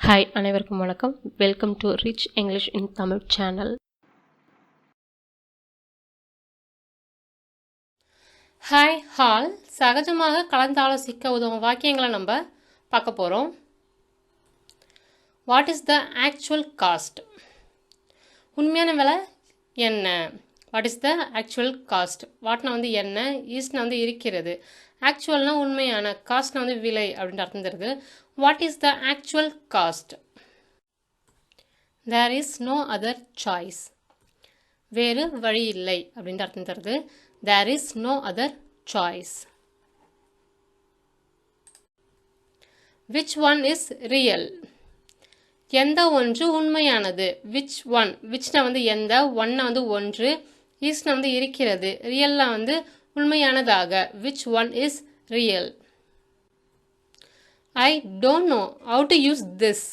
Hi அனைவருக்கும் வணக்கம். Welcome to rich English in Tamil channel. Hi all சகஜமாக கலந்தாலோசிக்க உதவும் வாக்கியங்களை நம்ம பார்க்க போகிறோம். What is the actual cost? உண்மையான விலை என்ன? What is the actual cost? வாட்னா வந்து என்ன, ஈஸ்ட்னா வந்து இருக்கிறது, ஆக்சுவல்னா உண்மையான, காஸ்ட்னா வந்து விலை அப்படின்ற அர்த்தம் தருது. What is the actual cost? There is no other choice. வேறு வழி இல்லை அப்படின்ற அர்த்தம் தருது. There is no other choice. Which one is real? எந்த ஒன்று உண்மையானது? விச் ஒன், விச்னா வந்து எந்த, ஒன்னா வந்து ஒன்று, ஈஸ்னா வந்து இருக்கிறது, ரியல்னா வந்து உண்மையானதாக. Which one is real? I don't know how to use this.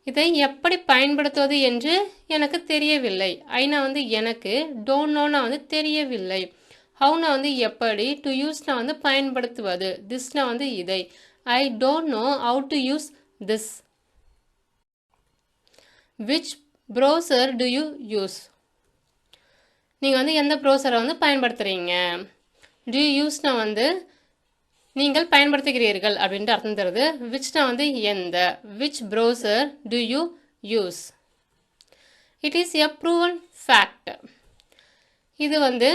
இதை எப்படி பயன்படுத்துவது என்று எனக்கு தெரியவில்லை. ஐனா வந்து எனக்கு, டோன்ட் நோனா வந்து தெரியவில்லை, ஹவுனா வந்து எப்படி, டு யூஸ்னா வந்து பயன்படுத்துவது, திஸ்னா வந்து இதை. I don't know how to use this. Which browser to you use? நீங்கள் வந்து எந்த ப்ரௌசரை வந்து பயன்படுத்துகிறீங்க. டு யூஸ்னா வந்து நீங்கள் பயன்படுத்துகிறீர்கள் அப்படின்ட்டு அர்த்தம் தருது. விச்னா வந்து எந்த. Which browser to you use? It is a proven fact. இது வந்து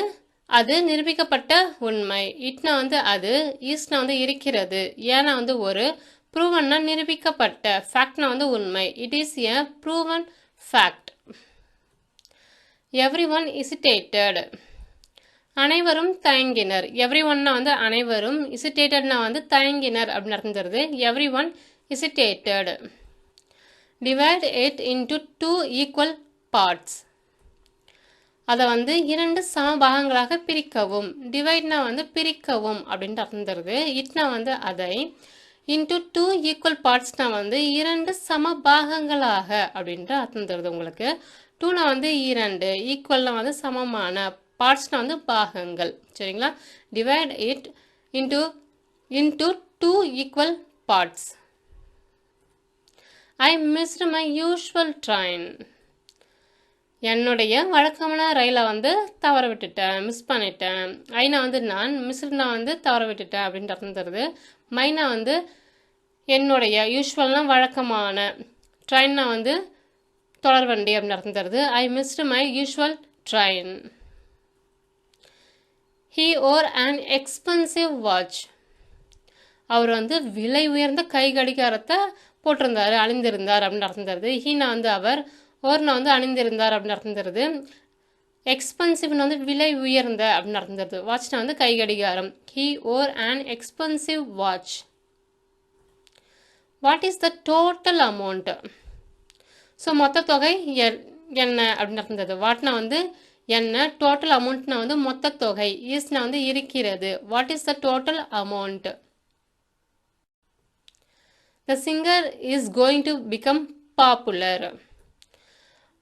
அது நிரூபிக்கப்பட்ட உண்மை. இட்னா வந்து அது, ஈஸ்னா வந்து இருக்கிறது, ஏன்னா வந்து ஒரு, ப்ரூவன்னா நிரூபிக்கப்பட்ட, ஃபேக்ட்னா வந்து உண்மை. It is a proven fact. Everyone hesitated. அனைவரும் தயங்கினர். எவ்ரி ஒன்னா வந்து அனைவரும், இசிட்டேட்டட்னா வந்து தயங்கினர் அப்படின்னு அர்த்தம் தருது. Everyone hesitated. Divide it into 2 equal parts. அதை வந்து 2 சம பாகங்களாக பிரிக்கவும். டிவைட்னா வந்து பிரிக்கவும் அப்படின்ட்டு அர்த்தம் தருது. இட்னா வந்து அதை, இன்டு 2 ஈக்குவல் பார்ட்ஸ்னா வந்து 2 சம பாகங்களாக அப்படின்ட்டு அர்த்தம் தருது உங்களுக்கு. 2னா வந்து 2, ஈக்குவல்னா வந்து சமமான, பார்ட்ஸ்னா வந்து பாகங்கள். சரிங்களா? Divide it into 2 equal parts. I missed my usual train. என்னுடைய வழக்கமான ரயிலை வந்து தவற விட்டுட்டேன், மிஸ் பண்ணிட்டேன். ஐனா வந்து நான், மிஸ்னா வந்து தவற விட்டுட்டேன் அப்படின்ட்டு அர்த்தம் தருது. மைனா வந்து என்னுடைய, யூஷுவல்னா வழக்கமான, ட்ரெயின்னா வந்து தொடர்வண்டி அப்படின்னு அர்த்தம் தருது. I missed my usual train. He wore an expensive watch. அவர் வந்து விலை உயர்ந்த கை கடிகாரத்தை போட்டிருந்தார், அணிந்திருந்தார் அப்படின்னு அர்த்தம் தருது. ஹீனா வந்து அவர், ஓர்னா வந்து அணிந்திருந்தார் அப்படின்னு அர்த்தம் தருது. எக்ஸ்பென்சிவ்னு வந்து விலை உயர்ந்த அப்படின்னு அர்த்தம் தருது. வாட்ச்னா வந்து கை கடிகாரம். He wore an expensive watch. What is the total amount? So மொத்த தொகை என்ன அப்படின்னு அர்த்தம் தருது. வாட்னா வந்து என்ன, டோட்டல் அமௌண்ட்னா வந்து மொத்த தொகை, ஈஸ்னா வந்து இருக்கிறது. What is the total amount? The singer is going to become popular.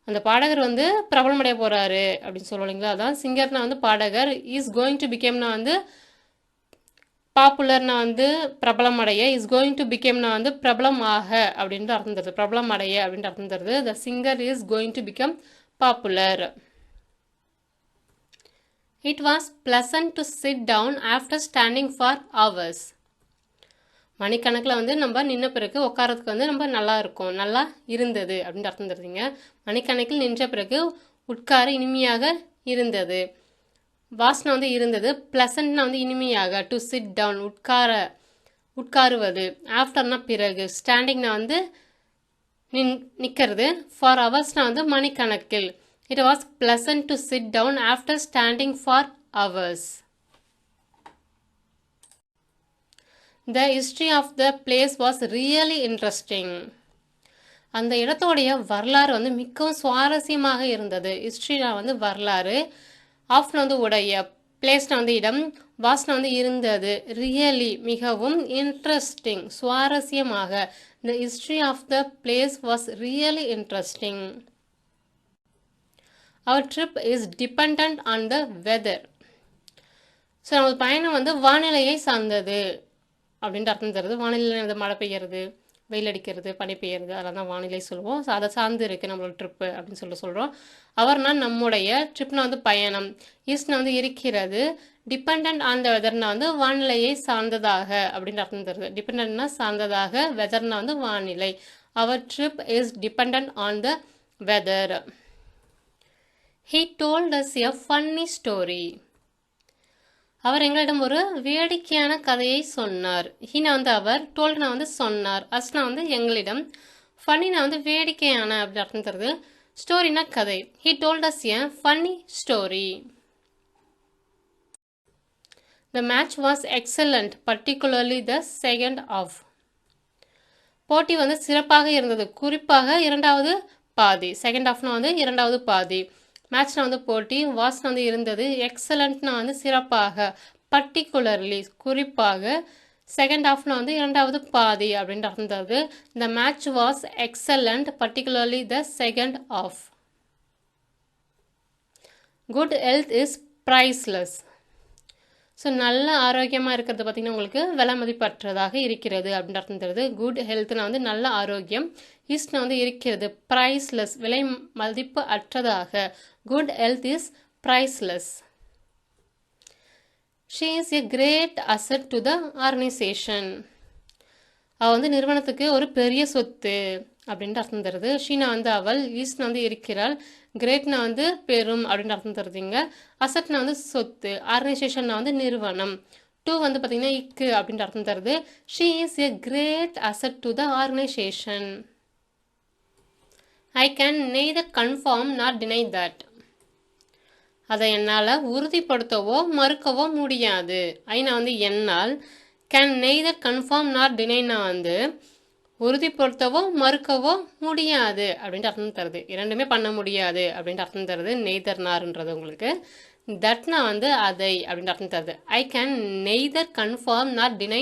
அந்த பாடகர் வந்து பிரபலமடைய போறாரு அப்படின்னு சொல்லுவீங்களா, அதான் சிங்கர்னா வந்து பாடகர், இஸ் கோயிங் டு பிகம்னா வந்து பாப்புலர்னா வந்து பிரபலமடைய, இஸ் கோயிங் டு பிகம்னா வந்து பிரபலம் ஆக அப்படின்ட்டு அர்த்தம் தருது. பிரபலம் அடைய அப்படின்ட்டு அர்த்தம் தருது. த singer is going to become popular. It was pleasant to sit down after standing for hours. மணிக்கணக்கில் வந்து நம்ம நின்ன பிறகு உட்காரத்துக்கு வந்து நம்ம நல்லா இருக்கும், நல்லா இருந்தது அப்படின்னு அர்த்தம் தருதுங்க. மணிக்கணக்கில் நின்ற பிறகு உட்கார இனிமையாக இருந்தது. வாசனை வந்து இருந்தது, பிளசன்ட்னா வந்து இனிமையாக, டு சிட் டவுன் உட்காருவது, ஆஃப்டர்னா பிறகு, ஸ்டாண்டிங்னா வந்து நிற்கிறது, ஃபார் ஹவர்ஸ்னா வந்து மணிக்கணக்கில். It was pleasant to sit down after standing for hours. The history of the place was really interesting. அந்த இடத்தோடைய வரலாறு வந்து மிகவும் சுவாரஸ்யமாக இருந்தது. ஹிஸ்ட்ரினா வந்து வரலாறு, ஆஃப்னா வந்து உடைய, பிளேஸ்னா வந்து இடம், வாஸ்னா வந்து இருந்தது, ரியலி மிகவும், இன்ட்ரெஸ்டிங் சுவாரஸ்யமாக. The history of the place was really interesting. Our trip is dependent on the weather. So நமது பயணம் வந்து வானிலையை சார்ந்தது அப்படின்ட்டு அர்த்தம் தருது. வானிலையில் மழை பெய்யறது, வெயில் அடிக்கிறது பனி பெய்யறது அதெல்லாம் தான் வானிலை சொல்லுவோம். ஸோ அதை சார்ந்து இருக்குது நம்மளோட ட்ரிப்பு அப்படின்னு சொல்கிறோம். அவர்னா நம்முடைய ட்ரிப்னா வந்து பயணம், இஸ்னா வந்து இருக்கிறது, டிபெண்ட் ஆன் த வெதர்னா வந்து வானிலையை சார்ந்ததாக அப்படின்னு அர்த்தம் தருது. டிபெண்ட்னா சார்ந்ததாக, வெதர்னா வந்து வானிலை. அவர் trip is depend on the weather. He told us a funny story. அவர் எங்களிடம் ஒரு வேடிக்கையான கதையை சொன்னார். ஹீனா வந்து அவர், டோல்ட்னா வந்து சொன்னார், அஸ்னா வந்து எங்களிடம், ஃபன்னினா வந்து வேடிக்கையான அப்படி அர்த்தம் தருது, ஸ்டோரினா கதை. He told us a funny story. The match was excellent, particularly the second half. போட்டி வந்து சிறப்பாக இருந்தது, குறிப்பாக இரண்டாவது பாதி. செகண்ட் ஹாஃப்னா வந்து இரண்டாவது பாதி. மேட்ச்னா வந்து போட்டி, வாஸ்னா வந்து இருந்தது, எக்ஸலண்ட்னா வந்து சிறப்பாக, பர்டிகுலர்லி குறிப்பாக, செகண்ட் ஹாஃப்னா வந்து இரண்டாவது பாதி அப்படின்ட்டு அர்த்தம் தருது. The match was excellent, particularly the second half. Good health is priceless. So நல்ல ஆரோக்கியமாக இருக்கிறது பார்த்திங்கன்னா உங்களுக்கு விலை மதிப்பற்றதாக இருக்கிறது அப்படின்னு அர்த்தம் தருது. குட் ஹெல்த்னா வந்து நல்ல ஆரோக்கியம், இஸ்னா வந்து இருக்கிறது, ப்ரைஸ்லெஸ் விலை மதிப்பு அற்றதாக. Good health is priceless. She is a great asset to the organisation. அவள் வந்து நிறுவனத்துக்கு ஒரு பெரிய சொத்து அப்படின்ட்டு அர்த்தம் தருது. ஷீனா வந்து அவள், ஈஸ்ட்னா வந்து இருக்கிறாள், கிரேட்னா வந்து பெரும் அப்படின்ட்டு அர்த்தம் தருதுங்க. அசட்னா வந்து சொத்து, ஆர்கனைசேஷன்னா வந்து நிறுவனம். டூ வந்து பார்த்தீங்கன்னா இக்கு அப்படின்ட்டு அர்த்தம் தருது. She is a great asset to the organisation. I can neither confirm not deny that. அதை என்னால் உறுதிப்படுத்தவோ மறுக்கவோ முடியாது. ஐநா வந்து என்னால், கேன் நெய்தர் கன்ஃபார்ம் நாட் டினைனா வந்து உறுதிப்படுத்தவோ மறுக்கவோ முடியாது அப்படின்ட்டு அர்த்தம் தருது. இரண்டுமே பண்ண முடியாது அப்படின்ட்டு அர்த்தம் தருது நெய்தர் நார்ன்றது உங்களுக்கு. தட்னா வந்து அதை அப்படின்ட்டு அர்த்தம் தருது. I can neither confirm not deny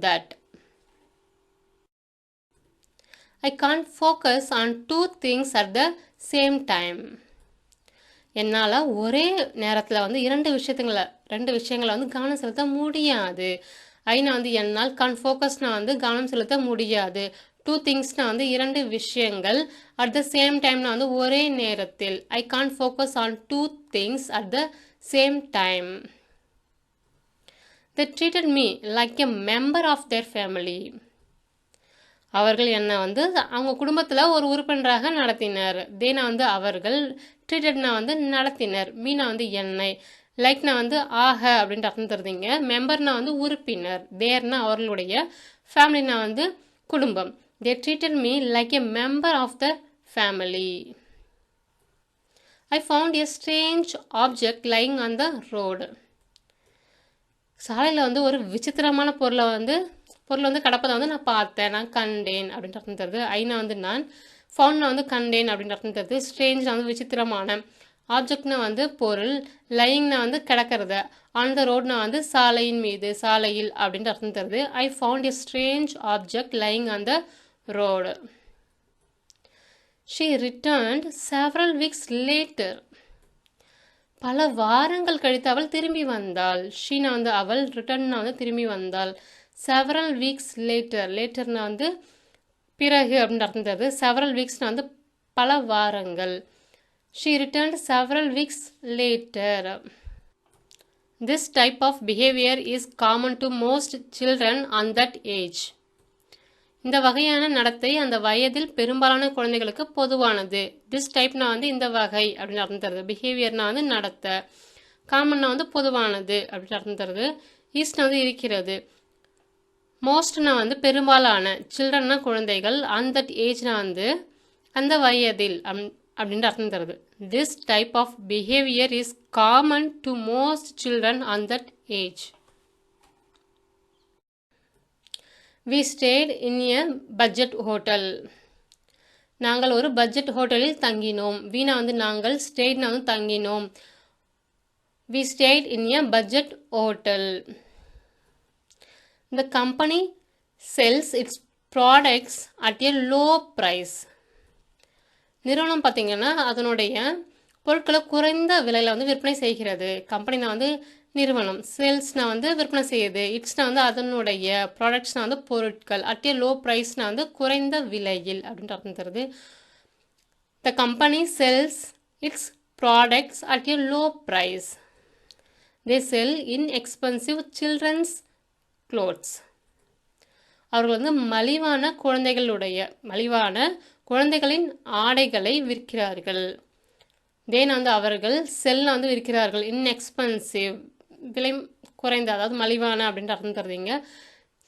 that. I can't focus on two things at the same time. என்னால் ஒரே நேரத்தில் வந்து ரெண்டு விஷயங்களை வந்து கவனம் செலுத்த முடியாது. ஐநா வந்து என்னால், கான் ஃபோக்கஸ்னா வந்து கவனம் செலுத்த முடியாது, டூ திங்ஸ்னா வந்து இரண்டு விஷயங்கள், அட் த சேம் டைம்னா வந்து ஒரே நேரத்தில். I can focus on two things at the same time. They treated me like a member of their family. அவர்கள் என்னை வந்து அவங்க குடும்பத்தில் ஒரு உறுப்பினராக நடத்தினர். தேனா வந்து அவர்கள், ட்ரீட்டட்னா வந்து நடத்தினர், மீனா வந்து என்னை, லைக்னா வந்து ஆக அப்படின்ட்டு அர்த்தம் தருதுங்க. மெம்பர்னா வந்து உறுப்பினர், தேர்னா அவர்களுடைய, ஃபேமிலினா வந்து குடும்பம். They treated me like a member of the family. I found a strange object lying on the road. சாலையில் வந்து ஒரு விசித்திரமான பொருள் வந்து கடப்பதை வந்து நான் பார்த்தேன், நான் கண்டேன் அப்படின்ட்டு அர்த்தம் தருது. ஐநா வந்து நான், ஃபவுண்ட்னா வந்து கண்டேன் அப்படின்ட்டு அர்த்தம் தருது. ஸ்ட்ரேஞ்ச்னா வந்து விசித்திரமான, ஆப்ஜெக்ட்னா வந்து பொருள், லையிங்னா வந்து கிடக்கிறது, ஆன் த ரோட்னா வந்து சாலையின் மீது, சாலையில் அப்படின்ட்டு அர்த்தம் தருது. ஐ found a strange object lying on the road. She returned several weeks later. பல வாரங்கள் கழித்து அவள் திரும்பி வந்தாள். ஷீனா வந்து அவள், ரிட்டர்ன்னா வந்து திரும்பி வந்தாள். செவரல் வீக்ஸ் லேட்டர், லேட்டர்னா வந்து பிறகு அப்படின்னு அர்த்தம் தருது. செவரல் வீக்ஸ்னா வந்து பல வாரங்கள். She returned several weeks later. This type of behaviour is common to most children on that age. இந்த வகையான நடத்தை அந்த வயதில் பெரும்பாலான குழந்தைகளுக்கு பொதுவானது. திஸ் டைப்னா வந்து இந்த வகை அப்படின்னு அர்த்தம் தருது. பிஹேவியர்னா வந்து நடத்தை, காமன்னா வந்து பொதுவானது அப்படின்னு அர்த்தம் தருது. ஈஸ்ட்னா வந்து இருக்கிறது, மோஸ்ட்னா வந்து பெரும்பாலான, சில்ட்ரன்னா குழந்தைகள், ஆன் தட் ஏஜ்னா வந்து அந்த வயதில் அப்படின்ட்டு அர்த்தம் தருது. This type of behaviour is common to most children on that age. We stayed in a budget hotel. நாங்கள் ஒரு பட்ஜெட் ஹோட்டலில் தங்கினோம். வீணா வந்து நாங்கள், ஸ்டேட்னா வந்து தங்கினோம். We stayed in a budget hotel. The company sells its products at a low price. நிறுவனம் பார்த்திங்கன்னா அதனுடைய பொருட்களை குறைந்த விலையில் வந்து விற்பனை செய்கிறது. கம்பெனினா வந்து நிறுவனம். சேல்ஸ்னால் வந்து விற்பனை செய்யுது. இட்ஸ்னால் வந்து அதனுடைய. ப்ராடக்ட்ஸ்னால் வந்து பொருட்கள். அட் ஏ லோ ப்ரைஸ்னால் வந்து குறைந்த விலையில் அப்படின்ற அர்த்தம் தருது. The company sells its products at a low price. They sell inexpensive children's clothes. அவர்கள் வந்து மலிவான குழந்தைகளின் ஆடைகளை விற்கிறார்கள். தேன் வந்து அவர்கள் செல்ல வந்து விற்கிறார்கள். இன்எக்ஸ்பென்சிவ் விலை குறைந்த, அதாவது மலிவான அப்படின்ற அர்த்தம் தருவீங்க.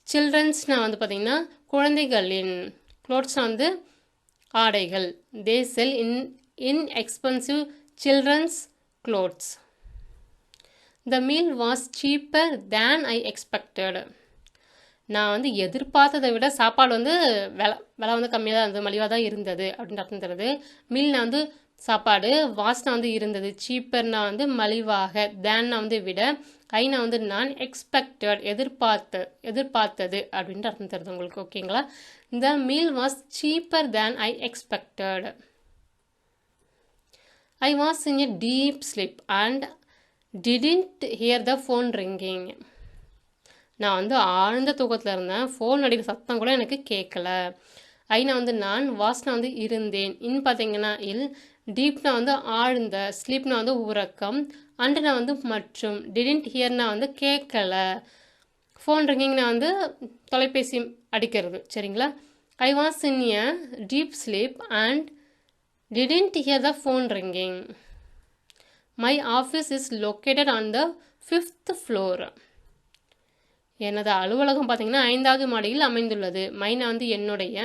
சில்ட்ரன்ஸ்னால் வந்து பார்த்திங்கன்னா குழந்தைகளின். க்ளோத்ஸ்னால் வந்து ஆடைகள். They sell inexpensive children's clothes. The meal was cheaper than I expected. நான் வந்து எதிர்பார்த்ததை விட சாப்பாடு வந்து விலை வந்து கம்மியாக தான் இருந்தது, மலிவாக தான் இருந்தது அப்படின்ற அர்த்தம் தருது. மீல்னா வந்து சாப்பாடு, வாஸ்னா வந்து இருந்தது, சீப்பர்னா வந்து மலிவாக, தேன்னா வந்து விட, ஐனா வந்து நான், எக்ஸ்பெக்டட் எதிர்பார்த்தது அப்படின்ற அர்த்தம் தருது உங்களுக்கு. ஓகேங்களா? த meal was cheaper than I expected. I was in a deep sleep and didn't here the phone ringing. நான் வந்து ஆழ்ந்த தூக்கத்தில் இருந்தேன், ஃபோன் அடிக்கிற சத்தம் கூட எனக்கு கேட்கல. ஐனா வந்து நான், வாஸ்னா வந்து இருந்தேன், இன் பார்த்தீங்கன்னா இல், டீப்னா வந்து ஆழ்ந்த, ஸ்லீப்னா வந்து உறக்கம், அண்டுனா வந்து மற்றும், டிடன்ட் ஹியர்னா வந்து கேட்கல, ஃபோன் ரிங்கிங்னா வந்து தொலைபேசி அடிக்கிறது. சரிங்களா? I was in a deep sleep and didn't here the phone ringing. My office is located on the 5th floor. எனது அலுவலகம் பார்த்தீங்கன்னா 5வது மாடியில் அமைந்துள்ளது. மைனா வந்து என்னுடைய,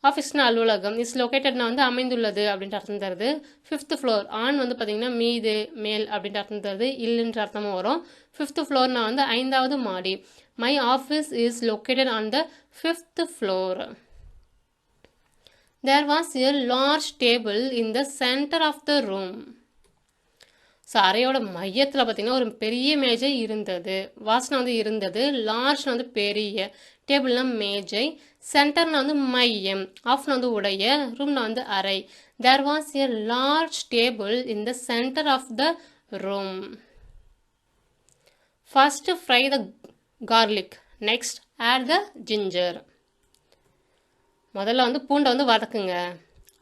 ஆஃபீஸ்னா அலுவலகம், இஸ் லொக்கேட்டட்னா வந்து அமைந்துள்ளது அப்படின்ற அர்த்தம் தருது. 5th floor, ஆன் வந்து பார்த்தீங்கன்னா மீது, மேல் அப்படின்ற அர்த்தம் தருது. இல்லைன்ற அர்த்தமும் வரும். 5th floorனா வந்து 5வது மாடி. My office is located on the 5th floor. There was a large table in the center of the room. So அறையோட மையத்தில் பார்த்திங்கன்னா ஒரு பெரிய மேஜை இருந்தது. வாஸ்னா வந்து இருந்தது, லார்ஜ்னா வந்து பெரிய, டேபிள்னா மேஜை, சென்டர்னா வந்து மையம், ஆஃப்னா வந்து உடைய, ரூம்னா வந்து அறை. There was a large table in the centre of the room. First fry the garlic, next add the ginger. முதல்ல வந்து பூண்டை வந்து வதக்குங்க,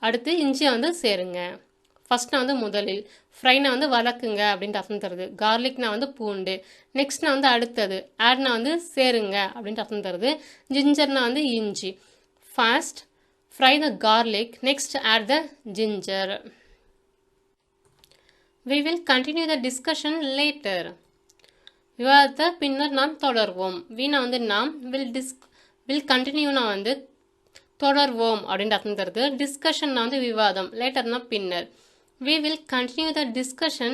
அடுத்து இஞ்சியை வந்து சேருங்க. ஃபஸ்ட்னா வந்து முதலில், ஃப்ரைனா வந்து வதக்குங்க அப்படின்ட்டு அர்த்தம் தருது. கார்லிக்னா வந்து பூண்டு, நெக்ஸ்ட்னா வந்து அடுத்தது, ஆட்னா வந்து சேருங்க அப்படின்ட்டு அர்த்தம் தருது. ஜிஞ்சர்னா வந்து இஞ்சி. First fry the garlic, next add the ginger. We will continue the discussion later. விவாதத்தை பின்னர் நாம் தொடர்வோம். வீணா வந்து நாம், will continueனா வந்து தொடர்வோம் அப்படின்ட்டு அர்த்தம் தருது. டிஸ்கஷன்னா வந்து விவாதம், லேட்டர்னா பின்னர். We will continue the discussion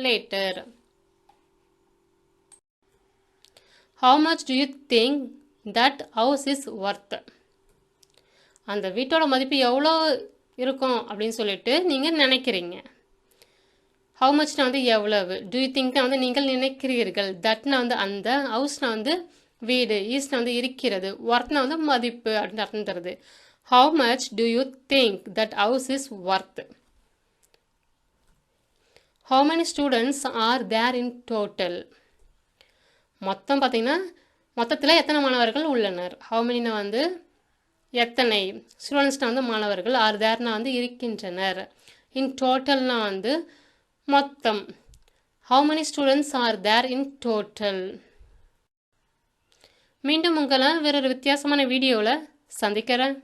later. How much do you think that house is worth? அந்த வீட்டோட மதிப்பு எவ்வளோ இருக்கும் அப்படின்னு சொல்லிட்டு நீங்கள் நினைக்கிறீங்க. How muchனா வந்து எவ்வளவு, do you thinkனா வந்து நீங்கள் நினைக்கிறீர்கள், thatனா வந்து அந்த, ஹவுஸ்னா வந்து வீடு, ஈஸ்னா வந்து இருக்கிறது, worthனா வந்து மதிப்பு அப்படின்னு அர்த்தம் தருது. How much do you think that house is worth? How many students are there in total? மொத்தம் பார்த்தீங்கன்னா மொத்தத்தில் எத்தனை மாணவர்கள் உள்ளனர். How manyனா வந்து எத்தனை, ஸ்டூடெண்ட்ஸ்னா வந்து மாணவர்கள், ஆர் தேர்னா வந்து இருக்கின்றனர், இன் டோட்டல்னா வந்து மொத்தம். How many students are there in total? மீண்டும் உங்களை வேறொரு வித்தியாசமான வீடியோவில் சந்திக்கிறேன்.